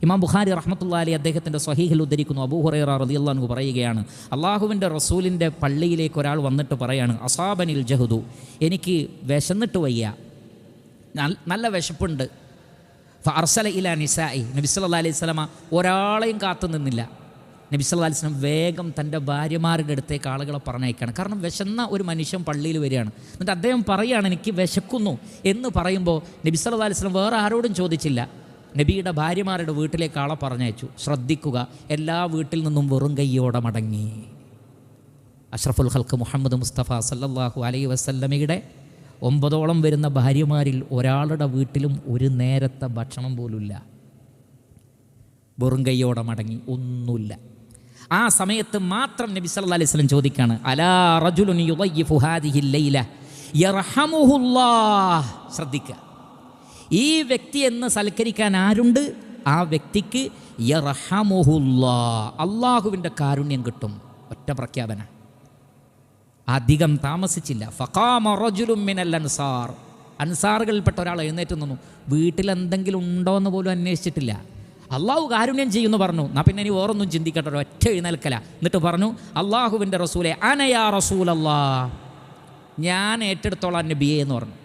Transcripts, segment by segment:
ഇമാം ബുഖാരി റഹ്മത്തുള്ളാഹി അലൈഹി അദ്ദേഹത്തിൻ്റെ സ്വഹീഹിൽ ഉദ്ധരിക്കുന്നു, അബൂ ഹുറൈറ റളിയല്ലാഹു അൻഹു പറയുകയാണ്, അള്ളാഹുവിൻ്റെ റസൂലിൻ്റെ പള്ളിയിലേക്ക് ഒരാൾ വന്നിട്ട് പറയാണ്, അസാബനിൽ ജഹദു, എനിക്ക് വിശന്നിട്ട് വയ്യ, നല്ല വിശപ്പുണ്ട്. ഫഅർസല ഇലാ നിസാഇ, നബി സല്ലല്ലാഹു അലൈഹി വസല്ലമ ഒരാളെയും കാത്തു നിന്നില്ല. നബി സല്ലല്ലാഹു അലൈഹി വസല്ലം വേഗം തൻ്റെ ഭാര്യമാരുടെ അടുത്തേക്ക് ആളുകളെ പറഞ്ഞയക്കുകയാണ്. കാരണം വിശന്ന ഒരു മനുഷ്യൻ പള്ളിയിൽ വരികയാണ്. എന്നിട്ട് അദ്ദേഹം പറയുകയാണ്, എനിക്ക് വിശക്കുന്നു എന്ന് പറയുമ്പോൾ നബി സല്ലല്ലാഹു അലൈഹി വസല്ലം വേറെ ആരോടും ചോദിച്ചില്ല, നബിയുടെ ഭാര്യമാരുടെ വീട്ടിലേക്ക് ആളെ പറഞ്ഞയച്ചു. ശ്രദ്ധിക്കുക, എല്ലാ വീട്ടിൽ നിന്നും വെറും കയ്യോടെ മടങ്ങി. അഷ്റഫുൽ ഖൽഖ് മുഹമ്മദ് മുസ്തഫ സല്ലല്ലാഹു അലൈഹി വസല്ലമയുടെ 9ഓളം വരുന്ന ഭാര്യമാരിൽ ഒരാളുടെ വീട്ടിലും ഒരു നേരത്തെ ഭക്ഷണം പോലുമില്ല. വെറും കയ്യോടെ മടങ്ങി, ഒന്നുമില്ല. ആ സമയത്ത് മാത്രം നബി സല്ലല്ലാഹു അലൈഹി വസല്ലം ചോദിക്കാണ്, അലാ റജുലുൻ യുദയ്യിഫു ഹാദിഹിൽ ലൈല യർഹമുഹുല്ലാഹ്. ശ്രദ്ധിക്കുക, ഈ വ്യക്തി എന്ന് സൽക്കരിക്കാൻ ആരുണ്ട്? ആ വ്യക്തിക്ക് യർഹമുഹുല്ലാഹ്, അള്ളാഹുവിൻ്റെ കാരുണ്യം കിട്ടും. ഒറ്റ പ്രഖ്യാപന. അധികം താമസിച്ചില്ല. ഫഖാമ റജുലുൻ മിനൽ അൻസാർ, അൻസാറുകളിൽപ്പെട്ട ഒരാൾ എഴുന്നേറ്റ് നിന്നു. വീട്ടിലെന്തെങ്കിലും ഉണ്ടോ എന്ന് പോലും അന്വേഷിച്ചിട്ടില്ല. അള്ളാഹു കാരുണ്യം ചെയ്യുമെന്ന് പറഞ്ഞു. എന്നാൽ പിന്നെ ഇനി വേറൊന്നും ചിന്തിക്കട്ടെ, ഒറ്റ എഴുന്നേൽക്കല. എന്നിട്ട് പറഞ്ഞു, അള്ളാഹുവിൻ്റെ റസൂലെ അനയാ റസൂലല്ലാഹ്, ഞാൻ ഏറ്റെടുത്തോളാം നബിയെ എന്ന് പറഞ്ഞു.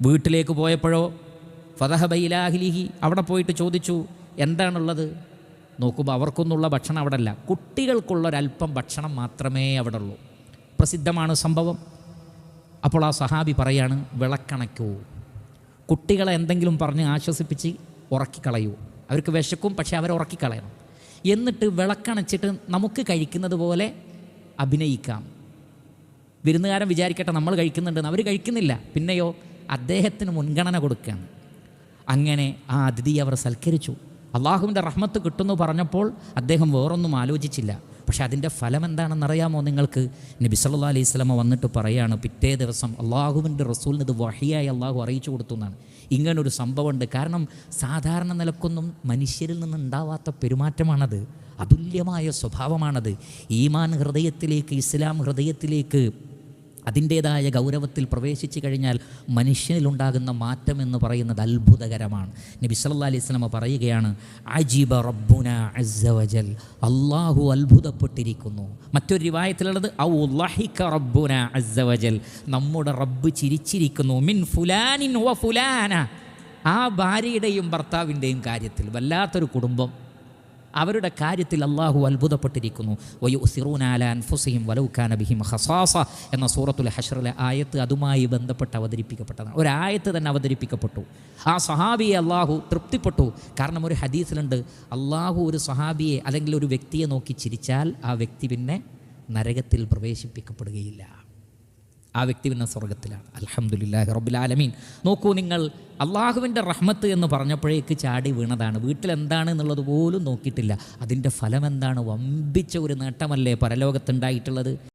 വീട്ടിലേക്ക് പോയപ്പോഴോ ഫദഹബ ഇലാ അഹ്ലിഹി, അവിടെ പോയിട്ട് ചോദിച്ചു എന്താണുള്ളത്. നോക്കുമ്പോൾ അവർക്കൊന്നുള്ള ഭക്ഷണം അവിടെ അല്ല, കുട്ടികൾക്കുള്ളൊരല്പം ഭക്ഷണം മാത്രമേ അവിടെ ഉള്ളൂ. പ്രസിദ്ധമാണ് സംഭവം. അപ്പോൾ ആ സഹാബി പറയാണ്, വിളക്കണയ്ക്കൂ, കുട്ടികളെ എന്തെങ്കിലും പറഞ്ഞ് ആശ്വസിപ്പിച്ച് ഉറക്കിക്കളയൂ. അവർക്ക് വിശക്കും, പക്ഷേ അവരെ ഉറക്കിക്കളയണം. എന്നിട്ട് വിളക്കണച്ചിട്ട് നമുക്ക് കഴിക്കുന്നത് പോലെ അഭിനയിക്കാം. വിരുന്നുകാരൻ വിചാരിക്കട്ടെ നമ്മൾ കഴിക്കുന്നുണ്ടെന്ന്. അവർ കഴിക്കുന്നില്ല, പിന്നെയോ അദ്ദേഹത്തിന് മുൻഗണന കൊടുക്കുകയാണ്. അങ്ങനെ ആ അതിഥിയെ അവർ സൽക്കരിച്ചു. അള്ളാഹുവിൻ്റെ റഹ്മത്ത് കിട്ടുമെന്ന് പറഞ്ഞപ്പോൾ അദ്ദേഹം വേറൊന്നും ആലോചിച്ചില്ല. പക്ഷേ അതിൻ്റെ ഫലം എന്താണെന്നറിയാമോ നിങ്ങൾക്ക്? നബി സല്ലല്ലാഹു അലൈഹി വസല്ലമ വന്നിട്ട് പറയാണ്, പിറ്റേ ദിവസം അള്ളാഹുവിൻ്റെ റസൂലിന് ഇത് വഹിയായി അള്ളാഹു അറിയിച്ചു കൊടുത്തു എന്നാണ്. ഇങ്ങനൊരു സംഭവമുണ്ട്. കാരണം സാധാരണ നിലക്കൊന്നും മനുഷ്യരിൽ നിന്നുണ്ടാവാത്ത പെരുമാറ്റമാണത്, അതുല്യമായ സ്വഭാവമാണത്. ഈമാൻ ഹൃദയത്തിലേക്ക്, ഇസ്ലാം ഹൃദയത്തിലേക്ക് അതിൻ്റേതായ ഗൗരവത്തിൽ പ്രവേശിച്ചു കഴിഞ്ഞാൽ മനുഷ്യനിലുണ്ടാകുന്ന മാറ്റം എന്ന് പറയുന്നത് അത്ഭുതകരമാണ്. നബി സല്ലല്ലാഹു അലൈഹി വസല്ലം പറയുകയാണ്, അജീബ റബ്ബുന അസ്സ വജൽ, അല്ലാഹു അത്ഭുതപ്പെട്ടിരിക്കുന്നു. മറ്റൊരു റിവായത്തിലുള്ളത് ഔ ലഹിക റബ്ബുന അസ്സ വജൽ, നമ്മുടെ റബ്ബ് ചിരിച്ചിരിക്കുന്നു. മിൻ ഫുലാനിൻ വ ഫുലാന, ആ ഭാര്യയുടെയും ഭർത്താവിൻ്റെയും കാര്യത്തിൽ വല്ലാത്തൊരു കുടുംബം, അവരുടെ കാര്യത്തിൽ അള്ളാഹു അത്ഭുതപ്പെട്ടിരിക്കുന്നു. വയുസിറൂന അലാ അൻഫുസിഹിം വലൗ കാന ബിഹിം ഖസാസ എന്ന സൂറത്തുൽ ഹശ്റിലെ ആയത്ത് അതുമായി ബന്ധപ്പെട്ട് അവതരിപ്പിക്കപ്പെട്ടതാണ്. ഒരായത്ത് തന്നെ അവതരിപ്പിക്കപ്പെട്ടു. ആ സഹാബിയെ അള്ളാഹു തൃപ്തിപ്പെട്ടു. കാരണം ഒരു ഹദീസിലുണ്ട്, അള്ളാഹു ഒരു സഹാബിയെ അല്ലെങ്കിൽ ഒരു വ്യക്തിയെ നോക്കി ചിരിച്ചാൽ ആ വ്യക്തി പിന്നെ നരകത്തിൽ പ്രവേശിപ്പിക്കപ്പെടുകയില്ല, ആ വ്യക്തി പിന്നെ സ്വർഗത്തിലാണ്. അൽഹംദുലില്ലാഹി റബ്ബിൽ ആലമീൻ. നോക്കൂ നിങ്ങൾ, അള്ളാഹുവിൻ്റെ റഹ്മത്ത് എന്ന് പറഞ്ഞപ്പോഴേക്ക് ചാടി വീണതാണ്. വീട്ടിലെന്താണ് എന്നുള്ളത് പോലും നോക്കിയിട്ടില്ല. അതിൻ്റെ ഫലം എന്താണ്? വമ്പിച്ച ഒരു നേട്ടമല്ലേ പരലോകത്തുണ്ടായിട്ടുള്ളത്.